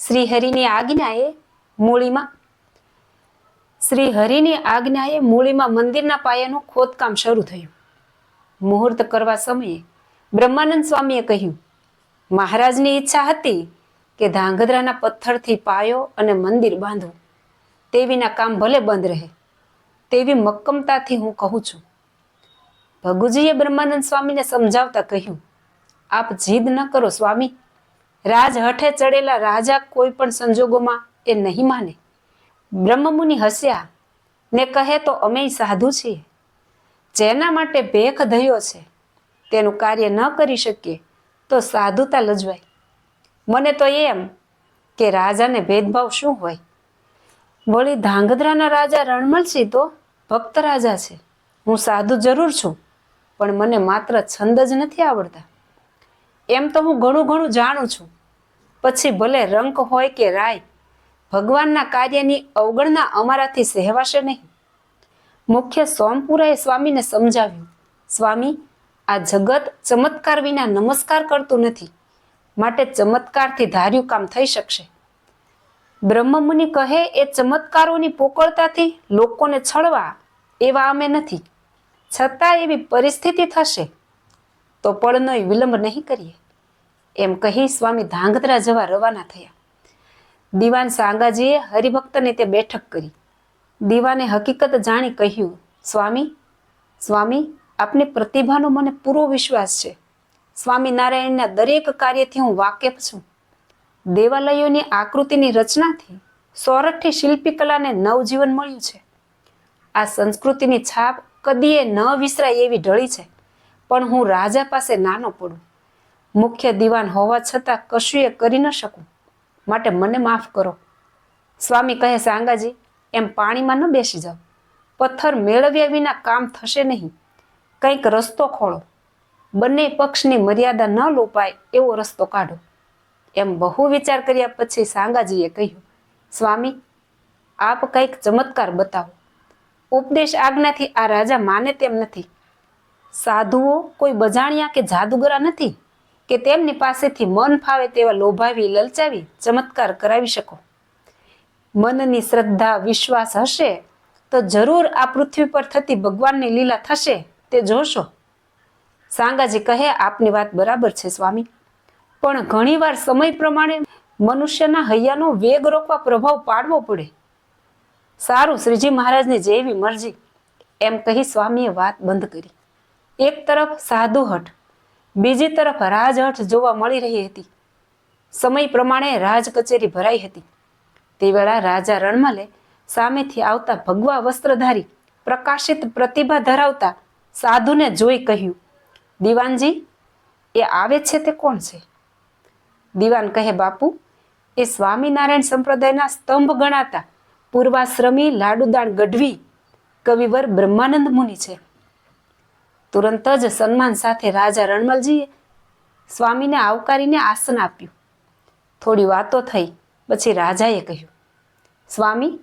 શ્રીહરિની આજ્ઞાએ મૂળીમાં શ્રીહરિની આજ્ઞાએ મૂળીમાં મંદિરના પાયાનું ખોદકામ શરૂ થયું. મુહૂર્ત કરવા સમયે બ્રહ્માનંદ સ્વામીએ કહ્યું, મહારાજની ઈચ્છા હતી કે ધાંગધ્રાના પથ્થરથી પાયો અને મંદિર બાંધવું. તે વિના કામ ભલે બંધ રહે, તેવી મક્કમતાથી હું કહું છું. ભગુજીએ બ્રહ્માનંદ સ્વામીને સમજાવતા કહ્યું, આપ જીદ ન કરો સ્વામી. રાજ હઠે ચડેલા રાજા કોઈ પણ સંજોગોમાં એ નહીં માને. બ્રહ્મમુનિ હસ્યા ને કહે તો અમે સાધુ છીએ. જેના માટે ભેખ ધર્યો છે તેનું કાર્ય ન કરી શકીએ તો સાધુતા લજવાય. મને તો એમ કે રાજાને ભેદભાવ શું હોય. વળી ધાંગધ્રાના રાજા રણમલસિંહ તો ભક્ત રાજા છે. હું સાધુ જરૂર છું, પણ મને માત્ર છંદ જ નથી આવડતા. એમ તો હું ઘણું જાણું છું. પછી ભલે રંક હોય કે રાય, ભગવાનના કાર્યની અવગણના અમારાથી સહેવાશે નહીં. મુખ્ય સોમપુરાએ સ્વામીને સમજાવ્યું, સ્વામી, આ જગત ચમત્કાર વિના નમસ્કાર કરતું નથી, માટે ચમત્કારથી ધાર્યું કામ થઈ શકશે. બ્રહ્મમુનિ કહે એ ચમત્કારોની પોકળતાથી લોકોને છળવા એવા અમે નથી. છતાં એવી પરિસ્થિતિ થશે તો પળનો વિલંબ નહીં કરીએ. એમ કહી સ્વામી ધાંગધ્રા જવા રવાના થયા. દીવાન સાંગાજીએ હરિભક્તને તે બેઠક કરી. દીવાને હકીકત જાણી કહ્યું, સ્વામી, આપની પ્રતિભાનો મને પૂરો વિશ્વાસ છે. સ્વામિનારાયણના દરેક કાર્યથી હું વાકેફ છું. દેવાલયોની આકૃતિની રચનાથી સોરઠી શિલ્પી કલાને નવજીવન મળ્યું છે. આ સંસ્કૃતિની છાપ કદીએ ન વિસરાય એવી ઢળી છે. પણ હું રાજા પાસે નાનો પડું. મુખ્ય દીવાન હોવા છતાં કશું એ કરી ન શકું, માટે મને માફ કરો. સ્વામી કહે, સાંગાજી, એમ પાણીમાં ન બેસી જાઓ. પથ્થર મેળવ્યા વિના કામ થશે નહીં. કંઈક રસ્તો ખોળો. બંને પક્ષની મર્યાદા ન લોપાય એવો રસ્તો કાઢો. એમ બહુ વિચાર કર્યા પછી સાંગાજીએ કહ્યું, સ્વામી, આપ કંઈક ચમત્કાર બતાવો. ઉપદેશ આજ્ઞાથી આ રાજા માને તેમ નથી. સાધુઓ કોઈ બજાણિયા કે જાદુગરા નથી કે તેમની પાસેથી મન ફાવે તેવા લોભાવી લલચાવી ચમત્કાર કરાવી શકો. મનની શ્રદ્ધા વિશ્વાસ હશે તો જરૂર આ પૃથ્વી પર થતી ભગવાનની લીલા થશે, તે જોશો. સાંગાજી કહે, આપની વાત બરાબર છે સ્વામી, પણ ઘણીવાર સમય પ્રમાણે મનુષ્યના હૈયાનો વેગ રોકવા પ્રભાવ પાડવો પડે. સારું, શ્રીજી મહારાજની જેવી મરજી. એમ કહી સ્વામીએ વાત બંધ કરી. એક તરફ સાધુ હઠ, બીજી તરફ રાજહઠ જોવા મળી રહી હતી. સમય પ્રમાણે રાજ કચેરી ભરાઈ હતી. તે વેળા રાજા રણમલે સામેથી આવતા ભગવા વસ્ત્રધારી પ્રકાશિત પ્રતિભા ધરાવતા સાધુને જોઈ કહ્યું, દીવાનજી, એ આવે છે તે કોણ છે? દીવાન કહે, બાપુ, એ સ્વામિનારાયણ સંપ્રદાયના સ્તંભ ગણાતા પૂર્વાશ્રમી લાડુદાણ ગઢવી કવિવર બ્રહ્માનંદ મુનિ છે. તુરંત જ સન્માન સાથે રાજા રણમલજીએ સ્વામીને આવકારીને આસન આપ્યું. થોડી વાતો થઈ પછી રાજાએ કહ્યું, સ્વામી,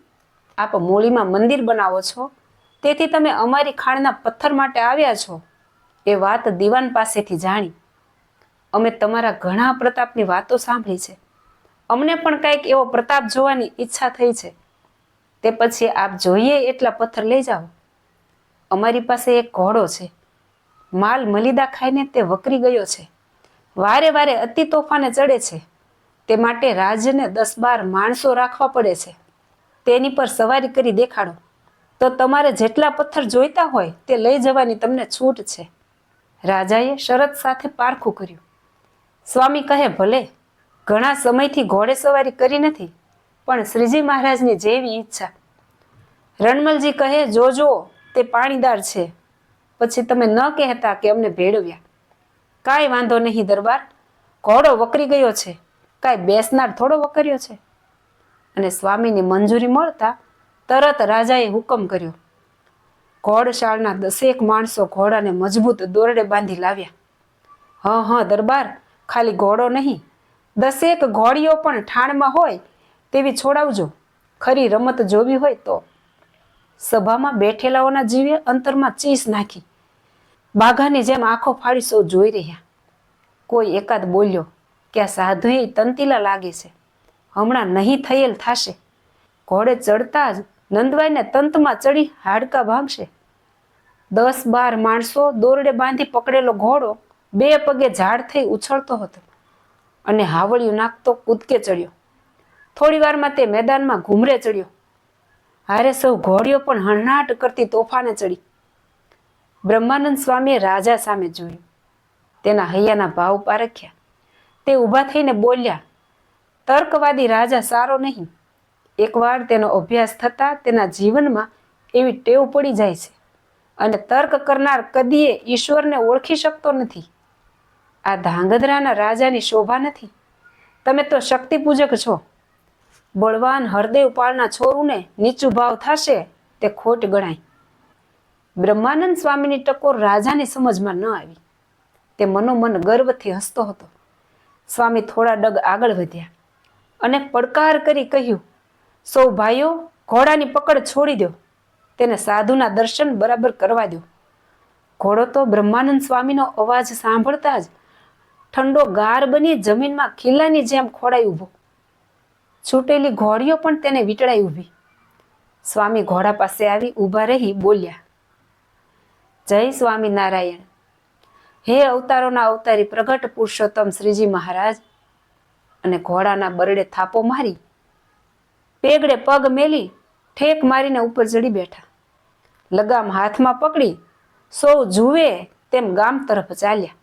આપ મૂળીમાં મંદિર બનાવો છો, તેથી તમે અમારી ખાણના પથ્થર માટે આવ્યા છો એ વાત દીવાન પાસેથી જાણી. અમે તમારા ઘણા પ્રતાપની વાતો સાંભળી છે. અમને પણ કંઈક એવો પ્રતાપ જોવાની ઈચ્છા થઈ છે. તે પછી આપ જોઈએ એટલા પથ્થર લઈ જાઓ. અમારી પાસે એક ઘોડો છે. માલ મલિદા ખાઈને તે વકરી ગયો છે. વારે વારે અતિ તોફાને ચડે છે. તે માટે રાજ્યને 10-12 માણસો રાખવા પડે છે. તેની પર સવારી કરી દેખાડો તો તમારે જેટલા પથ્થર જોઈતા હોય તે લઈ જવાની તમને છૂટ છે. રાજાએ શરત સાથે પારખું કર્યું. સ્વામી કહે, ભલે, ઘણા સમયથી ઘોડે સવારી કરી નથી, પણ શ્રીજી મહારાજની જેવી ઈચ્છા. રણમલજી કહે, જોજો, તે પાણીદાર છે. પછી તમે ન કહેતા કે અમને ભેળવ્યા. કાંઈ વાંધો નહીં દરબાર, ઘોડો વકરી ગયો છે, કાંઈ બેસનાર થોડો વકર્યો છે. અને સ્વામીની મંજૂરી મળતા તરત રાજાએ હુકમ કર્યો. ઘોડશાળના 10 માણસો ઘોડાને મજબૂત દોરડે બાંધી લાવ્યા. હા દરબાર, ખાલી ઘોડો નહીં, 10 ઘોડીઓ પણ ઠાણમાં હોય તેવી છોડાવજો, ખરી રમત જોવી હોય તો. સભામાં બેઠેલાઓના જીવે અંતરમાં ચીસ નાખી. બાઘાની જેમ આંખો ફાડી સૌ જોઈ રહ્યા. કોઈ એકાદ બોલ્યો કે આ સાધુએ તંતીલા લાગે છે. હમણાં નહીં થયેલ થાશે. ઘોડે ચડતા જ નંદવાઈને તંતમાં ચડી હાડકા ભાંગશે. 10-12 માણસો દોરડે બાંધી પકડેલો ઘોડો 2 પગે ઝાડ થઈ ઉછળતો હતો અને હાવળિયું નાખતો કૂદકે ચડ્યો. થોડી વારમાં તે મેદાનમાં ઘૂમરે ચડ્યો. હારે સૌ ઘોડીઓ પણ હણહાટ કરતી તોફાને ચડી. બ્રહ્માનંદ સ્વામીએ રાજા સામે જોયું. તેના હૈયાના ભાવ પારખ્યા. તે ઊભા થઈને બોલ્યા, તર્કવાદી રાજા સારો નહીં. એકવાર તેનો અભ્યાસ થતા તેના જીવનમાં એવી ટેવ પડી જાય છે અને તર્ક કરનાર કદીએ ઈશ્વરને ઓળખી શકતો નથી. આ ધાંગધ્રાના રાજાની શોભા નથી. તમે તો શક્તિ પૂજક છો. બળવાન હરદેવ પાળના છોરુને નીચું ભાવ થશે તે ખોટ ગણાય. બ્રહ્માનંદ સ્વામીની ટકોર રાજાની સમજમાં ન આવી. તે મનોમન ગર્વથી હસતો હતો. સ્વામી થોડા ડગ આગળ વધ્યા અને પડકાર કરી કહ્યું, સૌ ભાઈઓ, ઘોડાની પકડ છોડી દો. તેને સાધુના દર્શન બરાબર કરવા દો. ઘોડો તો બ્રહ્માનંદ સ્વામીનો અવાજ સાંભળતા જ ઠંડો ગાર બની જમીનમાં ખીલાની જેમ ખોડાઈ ઊભો. છૂટેલી ઘોડીઓ પણ તેને વીંટળાઈ ઊભી. સ્વામી ઘોડા પાસે આવી ઊભા રહી બોલ્યા, જય સ્વામિનારાયણ. હે અવતારોના અવતારી પ્રગટ પુરુષોત્તમ શ્રીજી મહારાજ. અને ઘોડાના બરડે થાપો મારી પેગડે પગ મેલી ઠેક મારીને ઉપર ચડી બેઠા. લગામ હાથમાં પકડી સૌ જુએ તેમ ગામ તરફ ચાલ્યા.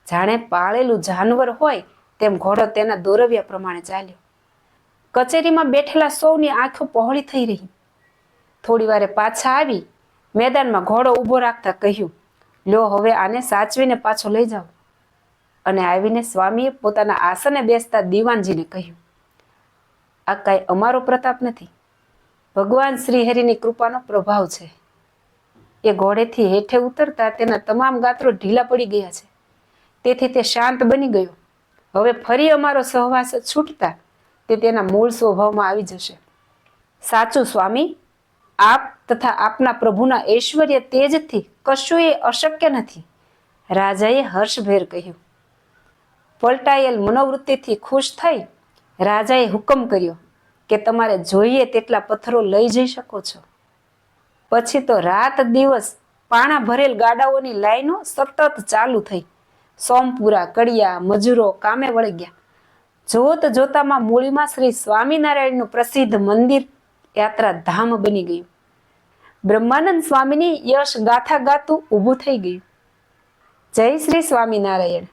જાણે પાળેલું જાનવર હોય તેમ ઘોડો તેના દોરવ્યા પ્રમાણે ચાલ્યો. કચેરીમાં બેઠેલા સૌની આંખો પહોળી થઈ રહી. થોડી વારે પાછા આવી મેદાનમાં ઘોડો ઊભો રાખતા કહ્યું, લ્યો હવે આને સાચવીને પાછો લઈ જાઓ. અને આવીને સ્વામીએ પોતાના આસને બેસતા દીવાનજીને કહ્યું, આ કાંઈ અમારો પ્રતાપ નથી, ભગવાન શ્રીહરિની કૃપાનો પ્રભાવ છે. એ ઘોડેથી હેઠે ઉતરતા તેના તમામ ગાત્રો ઢીલા પડી ગયા છે. તેથી તે શાંત બની ગયો. હવે ફરી અમારો સહવાસ છૂટતા તે તેના મૂળ સ્વભાવમાં આવી જશે. સાચું સ્વામી, આપ તથા આપના પ્રભુના ઐશ્વર્ય તેજથી કશું એ અશક્ય નથી. રાજાએ હર્ષભેર કહ્યું. પલટાયેલ મનોવૃત્તિથી ખુશ થઈ રાજાએ હુકમ કર્યો કે તમારે જોઈએ તેટલા પથ્થરો લઈ જઈ શકો છો. પછી તો રાત દિવસ પાણા ભરેલ ગાડાઓની લાઈનો સતત ચાલુ થઈ. સોમપુરા, કડિયા, મજૂરો કામે વળગ્યા. જોત જોતામાં મૂળીમાં શ્રી સ્વામિનારાયણનું પ્રસિદ્ધ મંદિર યાત્રા ધામ બની ગયું. બ્રહ્માનંદ સ્વામીની યશ ગાથા ગાતું ઊભું થઈ ગયું. જય શ્રી સ્વામિનારાયણ.